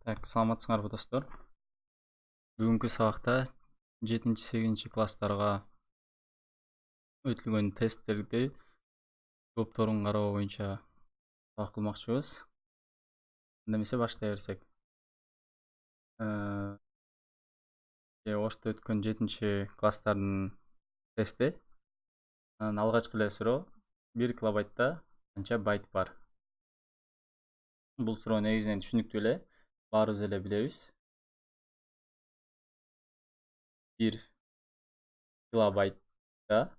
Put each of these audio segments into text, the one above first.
Так, саламатсыңарбы достор. Бүгүнкү сабакта 7-8 класстарга өтүлгөн тесттерди жоопторун кароо боюнча сабак кылмакчыбыз. Анда эмесе баштай берсек. Ошто өткөн 7 класстардын тести. Анан алгачкы эле суроо 1 килобайтта канча байт бар? Бул суроо негизинен түшүнүктүү эле. Баарыбыз эле билебиз. 1 килобайтта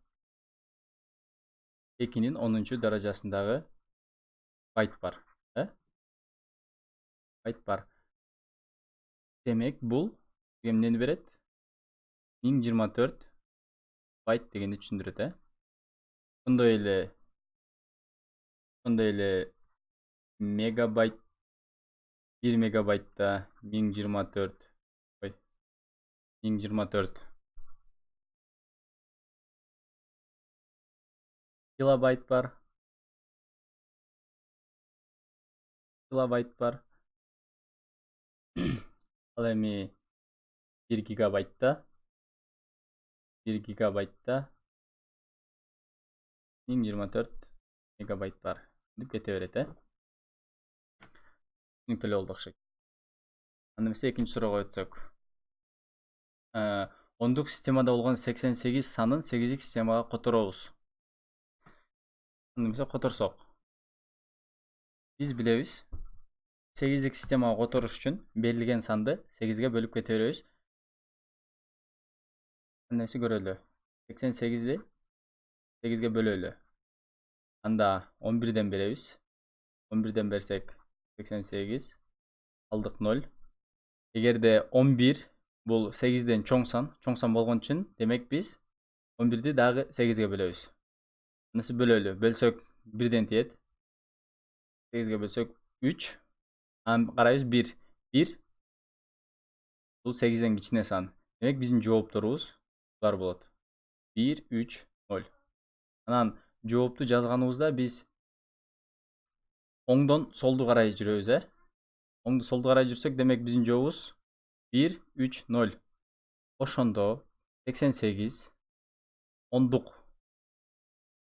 2-нин 10-чу даражасындагы байт бар. Байт бар. Демек, бул эмнени берет? 1024 байт дегенди түшүндүрөт, Ошондой эле мегабайт 1 мегабайтта 1024 килобайт бар. Ал эми 1 гигабайтта 1024 мегабайт бар деп кете берет, Түшүнүктүү эле болду окшойт. Анда эмесе экинчи суроого өтсөк. Ондук системада болгон 88 санын 8-дик системага которобуз. Анда эмесе которсок. Биз билебиз. 8-дик системага которуш үчүн берилген санды 8ге бөлүп кете беребиз. Анда эмесе көрөлү. 88ди 8ге бөлөлү. Анда 11ден беребиз. 11ден берсек 88 алдык 0. Эгерде 11 бул 8ден чоң сан болгон үчүн, демек биз 11ди дагы 8ге бөлөбүз. Андысы бөлөлү. Бөлсөк 1ден тиет. 8ге бөлсөк 3. Карайбыз 1. 1 бул 8ден кичине сан. Демек биздин жоопторубуз булар болот. 1, 3, 0. Анан жоопту жазганыбызда биз оңдон солду карай жүрөбүз, Оңду солду карай жүрсөк, демек биздин жообубуз 1, 3, 0. Ошондо 88 ондук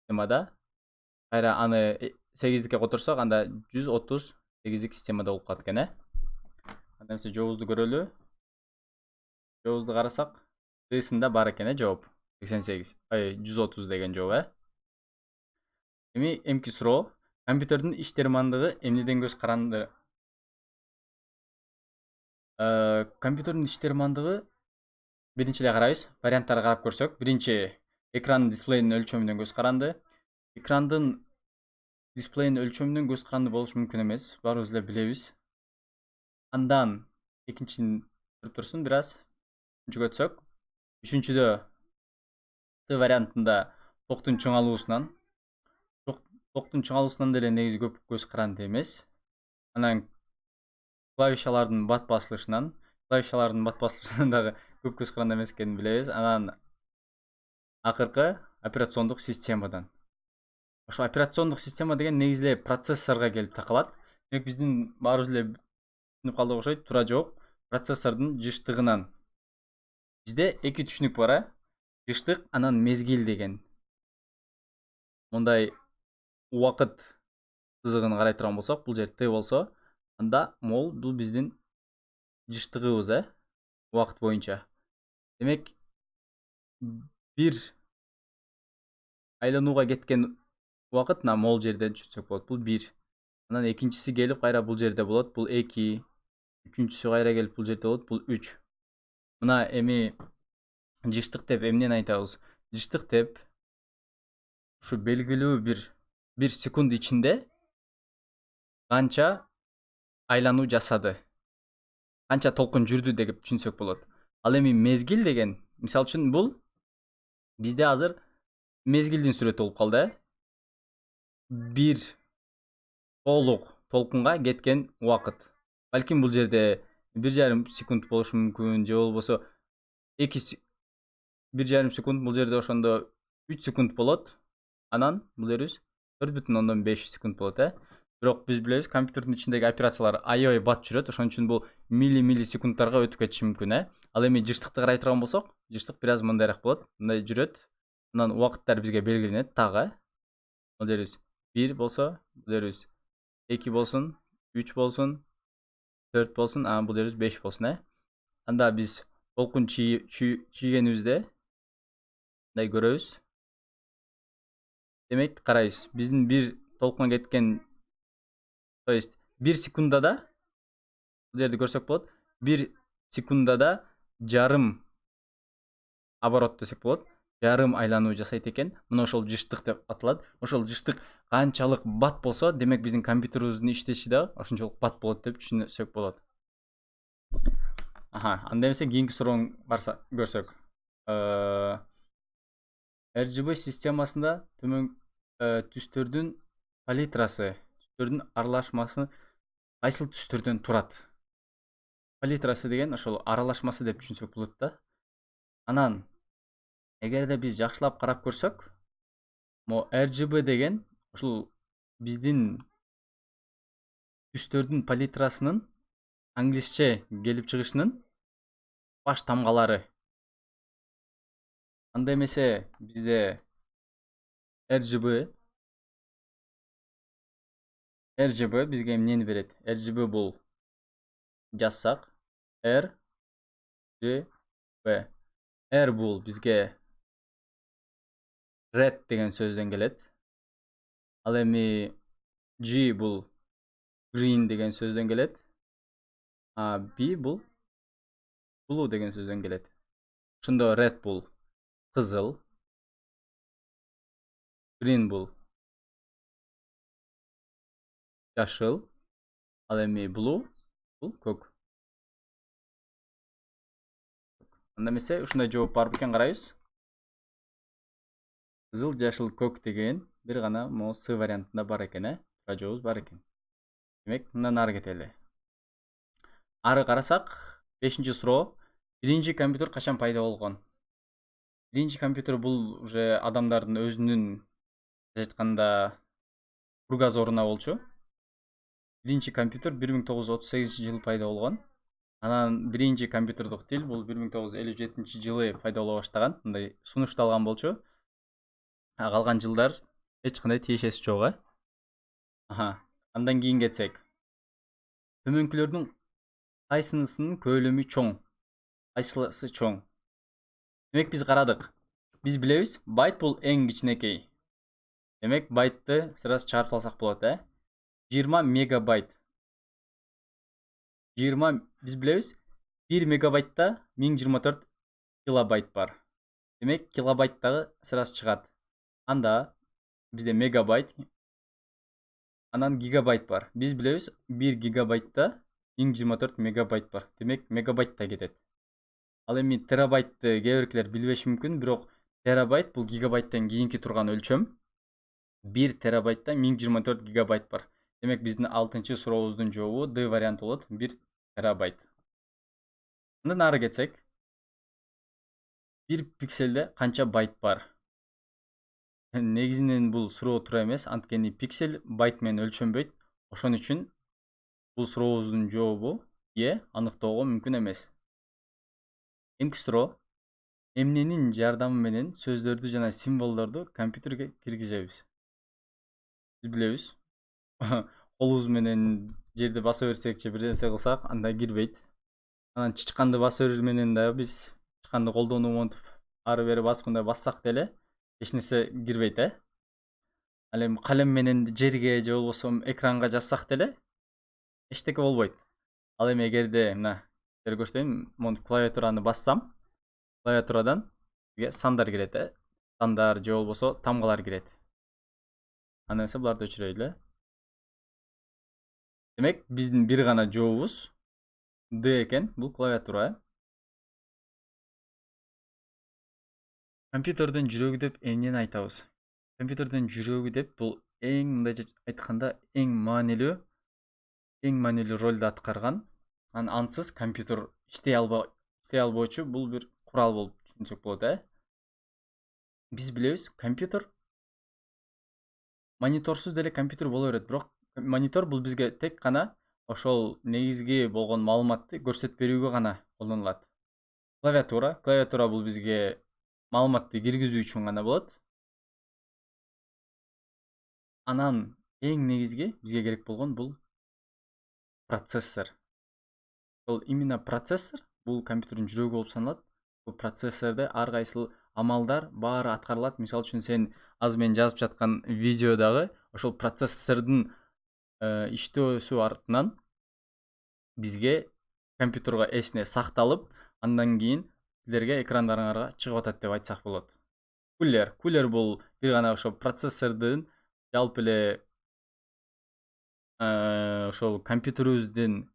системада кайра аны 8дикке которсок, анда 138дик системада болуп калат экен, Анда эмесе жообубузду көрөлү. Жообубузду карасак, Д-сында бар экен, жооп. 130 деген жооп, Эми эмки суроо. Компьютердин иш термандыгы эмнеден көз каранды? Компьютердин иш термандыгы биринчи эле карайбыз. Варианттарга карап көрсөк, биринчи экрандын дисплейинин өлчөмүнөн көз каранды. Экрандын дисплейинин өлчөмүнөн көз каранды болушу мүмкүн эмес. Баарыбыз эле билебиз. Андан экинчисин көрүп турсун бир аз. Үчүнчүгө өтсөк. Үчүнчүдө С вариантында токтун чоңалуусунан деле негизи көп көз каранды эмес. Анан клавишалардын бат басылышынан дагы көп көз каранды эмес экенин билебиз. Анан акыркы операциондук системадан. Ошо операциондук система деген негизи эле процессорго келип такалат. Демек биздин баарыбыз эле түшүнүп калдык окшойт. Туура жооп процессордун жыштыгынан. Бизде эки түшүнүк бар, Жыштык анан мезгил деген. Мондай убакыт сызыгын карай турган болсок, бул жер Т болсо, анда мол бул биздин жыштыгыбыз, убакыт боюнча. Демек, бир айланууга кеткен убакыт мына мол жерден түшүнсөк болот. Бул 1. Анан экинчиси келип кайра бул жерде болот. Бул 2. Үчүнчүсү кайра келип бул жерде болот. Бул 3. Мына эми жыштык деп эмнени айтабыз? Жыштык деп ушу белгилүү бир секунд ичинде канча айлануу жасады, канча толкун жүрдү деп түшүнсөк болот. Ал эми мезгил деген, мисалы үчүн бул бизде азыр мезгилдин сүрөтү болуп калды, Бир толук толкунга кеткен убакыт. Балким бул жерде 1,5 секунд болушу мүмкүн, же болбосо 1,5 секунд, бул жерде ошондо 3 секунд болот. Анан бул жерибиз 4,5 секунд болот, Бирок биз билебиз, компьютердин ичиндеги операциялар аябай бат жүрөт. Ошон үчүн бул миллисекундтарга өтүп кетиши мүмкүн, Ал эми жыштыкты карай турган болсок, жыштык бир аз мындайраак болот. Мындай жүрөт. Анан убакыттар бизге белгиленет дагы. Бул жерибиз 1 болсо, бул жерибиз 2 болсун, 3 болсун, 4 болсун, бул жерибиз 5 болсун, Анда биз толкун чийгенибизде мындай көрөбүз. Демек, карайбыз. Биздин бир толкун кеткен, то есть 1 секундада, бул жерде көрсөк болот. 1 секундада жарым оборот десек болот. Жарым айлануу жасайт экен. Мына ошол жыштык деп аталат. Ошол жыштык канчалык бат болсо, демек биздин компьютерибиздин иштеши да ошончолук бат болот деп түшүнсөк болот. Анда эмесе кийинки суроону көрсөк. RGB системасында түстөрдүн палитрасы, түстөрдүн аралашмасы кайсыл түстөрдөн турат? Палитрасы деген ошол аралашмасы деп түшүнсөк болот да. Анан эгерде биз жакшылап карап көрсөк, RGB деген ушул биздин түстөрдүн палитрасынын англисче келип чыгышынын баш тамгалары. Анда эмесе бизде RGB бизге эмнени берет? RGB бул жазсак RGB. R бул бизге red деген сөздөн келет. Ал эми G бул green деген сөздөн келет. B бул blue деген сөздөн келет. Ошондо red бул кызыл, green бул жашыл, ал эми blue бул көк. Анда эмесе ушундай жооп бар бекен, карайбыз. Кызыл, жашыл, көк деген бир гана могу С вариантында бар экен, Тура жообубуз бар экен. Демек, мындан ары кетели. Ары карасак, 5-суроо. Биринчи компьютер качан пайда болгон? Биринчи компьютер бул уже адамдардын өзүнүн айтканда кругозоруна болчу. Биринчи компьютер 1938-жылы пайда болгон. Анан биринчи компьютердик тил бул 1957-жылы пайда боло баштаган. Мындай сунушталган болчу. Калган жылдар эч кандай тиешеси жок, Андан кийин кетсек. Төмөнкүлөрдүн кайсынысынын көлөмү чоң? Кайсысы чоң? Демек, биз карадык. Биз билебиз, байт бул эң кичинекей. Демек, байтты сразу чыгарып алсак болот, 20 мегабайт. 20 биз билебиз, 1 мегабайтта 1024 килобайт бар. Демек, килобайттагы сразу чыгат. Анда бизде мегабайт, анан гигабайт бар. Биз билебиз, 1 гигабайтта 1024 мегабайт бар. Демек, мегабайтта кетет. Ал эми терабайтты кээ биркилер билбеши мүмкүн, бирок терабайт бул гигабайттан кийинки турган өлчөм. 1 терабайтта 1024 гигабайт бар. Демек, биздин 6-сурообуздун жообу D варианты болот, 1 терабайт. Андан ары кетсек, 1 пикселде канча байт бар? Негизинен бул суроо туура эмес, анткени пиксель байт менен өлчөнбөйт. Ошон үчүн бул сурообуздун жообу аныктоого мүмкүн эмес. Эмки суроо. Эмненин жардамы менен сөздөрдү жана символдорду компьютерге киргизебиз? Биз билебиз. Колубуз менен жерди баса берсек же бир нерсе кылсак, анда кирбейт. Анан чычканды баса берүү менен да биз чычканды колдонуп монтуп ары бери басып мындай бассак деле эч нерсе кирбейт, Ал эми калем менен жерге же болбосо экранга жазсак деле эчтеке болбойт. Ал эми эгерде мына көрсөтөйүн, монтип клавиатураны бассам, клавиатурадан бизге сандар кирет, Сандар же болбосо тамгалар кирет. Анда эмесе буларды өчүрөйлү. Демек, биздин бир гана жообубуз D экен, бул клавиатура. Компьютердин жүрөгү деп эмнени айтабыз? Компьютердин жүрөгү деп бул эң мындай айтканда эң маанилүү ролду аткарган. Ансыз компьютер иштей албоочу бул бир курал болуп түшүнсөк болот, Биз билебиз, компьютер мониторсуз деле компьютер боло берет, бирок Монитор бул бизге тек гана ошол негизги болгон маалыматты көрсөтүп берүүгө гана колдонулат. Клавиатура бул бизге маалыматты киргизүү үчүн гана болот. Анан эң негизги бизге керек болгон бул процессор. Ол именно процессор бул компьютердин жүрөгү болуп саналат. Бул процессордо ар кайсыл амалдар баары аткарылат. Мисалы үчүн сен азыр мен жазып жаткан видеодагы ошол процессордун иштөөсү артынан бизге компьютерге эсине сакталып, андан кийин силерге экрандарыңарга чыгып атат деп айтсак болот. Кулер бул бир гана ошо процессордун жалпы эле ошол компьютерибиздин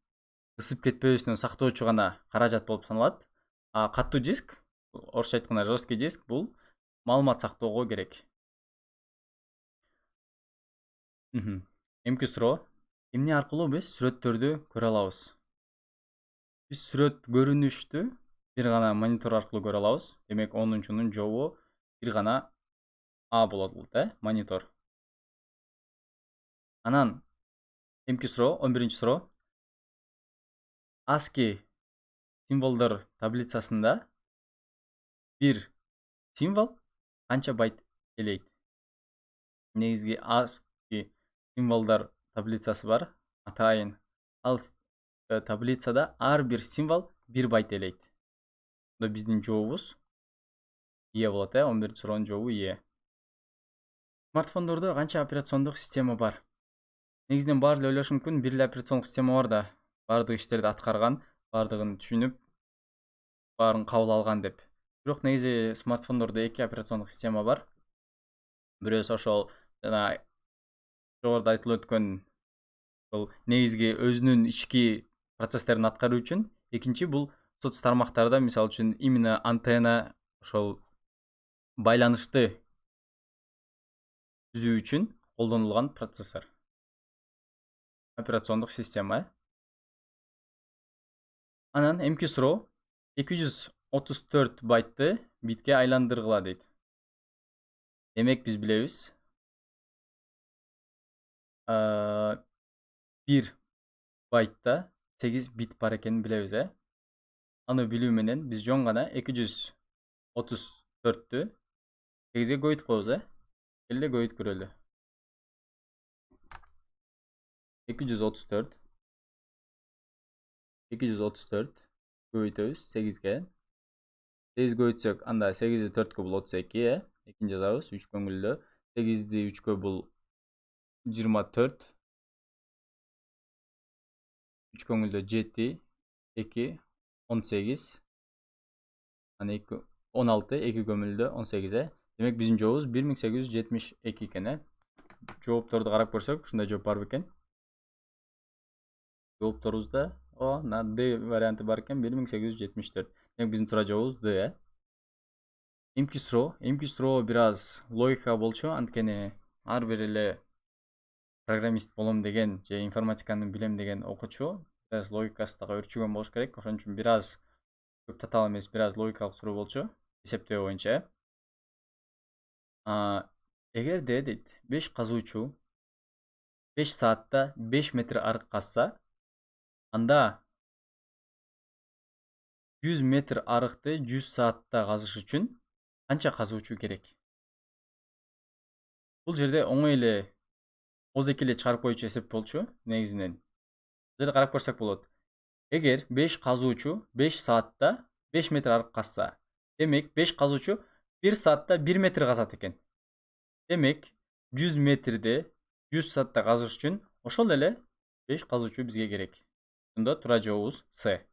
ысып кетпебесин сактоочу гана каражат болуп саналат. А катуу диск, орусча айтканда жесткий диск бул маалымат сактоого керек. Эмки суроо: эмне аркылуу биз сүрөттөрдү көрө алабыз? Биз сүрөт көрүнүштү бир гана монитор аркылуу көрө алабыз. Демек 10-нун жообу бир гана А болот, монитор. Анан эмки суроо, 11-чи суроо. ASCII символдор таблицасында бир символ канча байт элейт? Негизги ASCII символдор таблицасы бар, атайын. Ал таблицада ар бир символ 1 байт элейт. Бул биздин жообубуз Е болот, 11-чи суроонун жообу Е. Смартфондордо канча операциондук система бар? Негизинен баары эле ойлошу мүмкүн, бир эле операциондук система бар да, баардык иштерди аткарган, баардыгын түшүнүп, баарын кабыл алган деп. Бирок негизи смартфондордо 2 операциондук система бар. Бирөөсү ошол жана жогоруда айтылып өткөн ошол негизги өзүнүн ички процесстерин аткаруу үчүн, экинчи бул соц тармактарда, мисалы үчүн именно антенна ошол байланышты түзүү үчүн колдонулган процессор. Операциондук система. Анан эмки суроо: 234 байтты битке айландыргыла дейт. Демек биз билебиз, 1 байтта 8 бит бар экенин билебиз, Аны билүү менен биз жөн гана 234-тү 8ге көбөйтүп коебуз, Келде көбөйтүп көрөлү. 234 көбөйтөбүз 8ге. 8 көбөйтсөк, анда 8-ди 4кө бул 32, экини жазабыз, 3 көңүлдө. 8-ди 3кө бул 24. 3 көңүлдө 7, 2, 18. Аны 2, 16, 2 көңүлдө 18. Демек биздин жообубуз 1872 экен. Жоопторду карап көрсөк, ушундай жооп бар бекен. Жоопторубузда на D варианты бар экен, 1874. Демек биздин туура жообубуз D. Эмки суроо бир аз логика болчу, анткени ар бир эле программист болом деген же информатиканы билем деген окуучу бир аз логикасы дагы өрчүгөн болуш керек. Ошон үчүн бир аз көп татаал эмес, бир аз логикалык суроо болчу эсептөө боюнча. Эгерде дейт 5 казуучу 5 саатта 5 метр арык казса, анда 100 метр арыкты 100 саатта казыш үчүн канча казуучу керек? Бул жерде оңой эле ооз эки эле чыгарып коюучу эсеп болчу негизинен. Бул жерде карап көрсөк болот. Эгер 5 казуучу 5 саатта 5 метр арык казса, демек 5 казуучу 1 саатта 1 метр казат экен. Демек 100 метрди 100 саатта казыш үчүн ошол эле 5 казуучу бизге керек. Ошондо туура жообубуз С.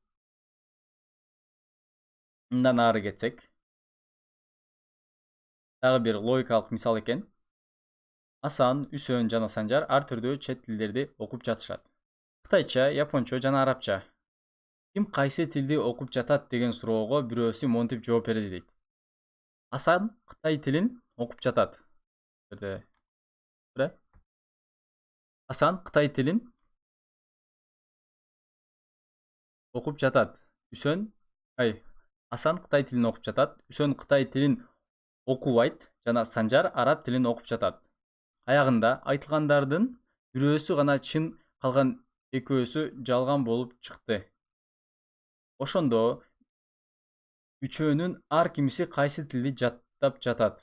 Мындан ары кетсек, дагы бир логикалык мисал экен. Асан, Үсөн жана Санжар ар түрдүү чет тилдерди окуп жатышат. Кытайча, япончо жана арабча. Ким кайсы тилди окуп жатат деген суроого бирөөсү монтип жооп берди дейт. Асан Кытай тилин окуп жатат. Асан Кытай тилин окуп жатат. Асан Кытай тилин окуп жатат. Үсөн Кытай тилин окубайт жана Санжар араб тилин окуп жатат. Аягында айтылгандардын бирөөсү гана чын, калган экөөсү жалган болуп чыкты. Ошондо үчөөнүн ар кимиси кайсы тилди жаттап жатат?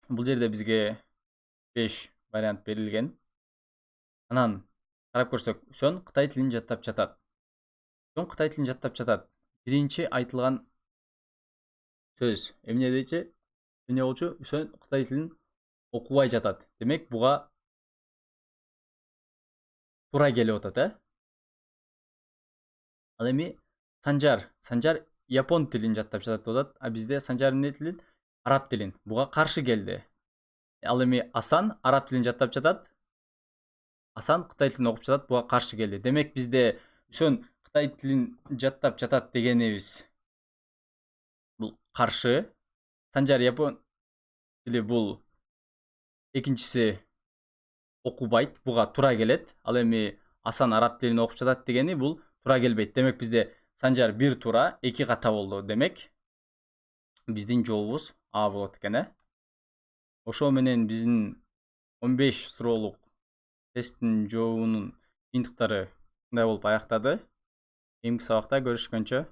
Бул жерде бизге 5 вариант берилген. Анан карап көрсөк, Үсөн Кытай тилин жаттап жатат. Үсөн Кытай тилин жаттап жатат. Биринчи айтылган сөз эмне дейчи? Эмне болчу? Үсөн Кытай тилин окубай жатат. Демек, буга туура келип атат, Ал эми Санжар Япон тилин жаттап жатат деп атат. А бизде Санжар эмне тилин? Араб тилин. Буга каршы келди. Ал эми Асан араб тилин жаттап жатат. Асан Кытай тилин окуп жатат. Буга каршы келди. Демек, бизде Үсөн Кытай тилин жаттап жатат дегенибиз бул каршы. Санжар Япон тили бул экинчиси окубайт. Буга туура келет. Ал эми Асан араб тилин окуп жатат дегени бул туура келбейт. Демек, бизде Санжар 1 туура, 2 ката болду. Демек, биздин жообубуз А болот экен, Ошо менен биздин 15 суроолук тесттин жообунун жыйынтыктары мындай болуп аяктады. Кийинки сабакта көрүшкөнчө